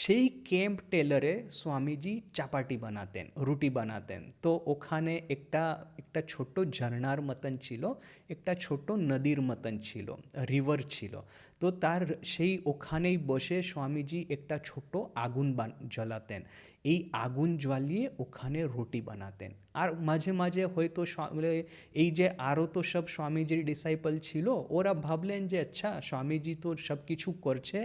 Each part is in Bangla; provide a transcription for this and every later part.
সেই ক্যাম্প টেলরে স্বামীজি চাপাটি বানাতেন, রুটি বানাতেন। তো ওখানে একটা একটা ছোট্ট ঝর্ণার মতন ছিল, একটা ছোট্ট নদীর মতন ছিল, রিভার ছিল। তো তার সেই ওখানেই বসে স্বামীজি একটা ছোট্ট আগুন জ্বালাতেন। এই আগুন জ্বালিয়ে ওখানে রুটি বানাতেন। আর মাঝে মাঝে হয়তো এই যে আরও তো সব স্বামীজির ডিসাইপল ছিল, ওরা ভাবলেন যে আচ্ছা স্বামীজি তো সব কিছু করছে,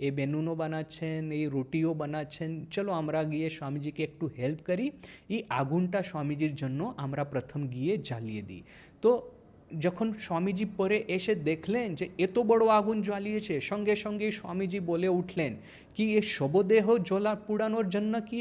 এই বেনুনও বানাচ্ছেন, এই রুটিও বানাচ্ছেন, চলো আমরা গিয়ে স্বামীজিকে একটু হেল্প করি, এই আগুনটা স্বামীজির জন্য আমরা প্রথম গিয়ে জ্বালিয়ে দিই। তো যখন স্বামীজি পরে এসে দেখলেন যে এত বড় আগুন জ্বালিয়েছে, সঙ্গে সঙ্গে স্বামীজি বলে উঠলেন কি এ শবদেহ জ্বলা পুড়ানোর জন্য কি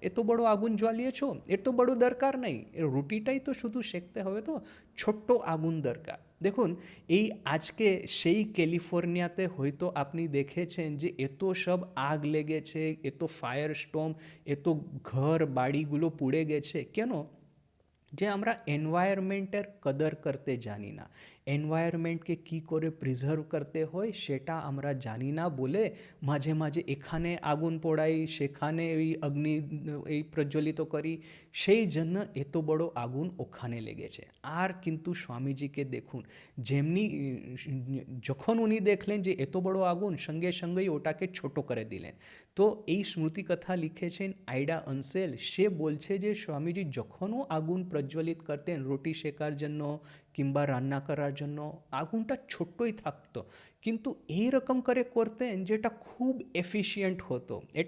এত বড় আগুন জ্বালিয়েছো? এত বড় দরকার নেই, রুটিটাই তো শুধু সেঁকতে হবে, তো ছোট্ট আগুন দরকার। দেখুন, এই আজকে সেই ক্যালিফোর্নিয়াতে হয়তো আপনি দেখেছেন যে এত সব আগ লেগেছে, এত ফায়ার স্টোম, এত ঘর বাড়িগুলো পুড়ে গেছে কেন? যে আমরা এনভায়রনমেন্টের কদর করতে জানি না, এনভায়রনমেন্টকে কী করে প্রিজার্ভ করতে হয় সেটা আমরা জানি না বলে মাঝে মাঝে এখানে আগুন পোড়াই, সেখানে এই অগ্নি এই প্রজ্বলিত করি, সেই জন্য এত বড় আগুন ওখানে লেগেছে। আর কিন্তু স্বামীজিকে দেখুন, যেমনি যখন উনি দেখলেন যে এত বড় আগুন, সঙ্গে সঙ্গেই ওটাকে ছোট করে দিলেন। তো এই স্মৃতিকথা লিখেছেন আইডা অনসেল। সে বলছে যে স্বামীজি যখনও আগুন প্রজ্বলিত করতেন রুটি শেকার জন্য কিংবা রান্না করার জন্য, আগুনটা ছোট্টই থাকতো, কিন্তু এই রকম করে করতেন যেটা খুব এফিশিয়েন্ট হতো।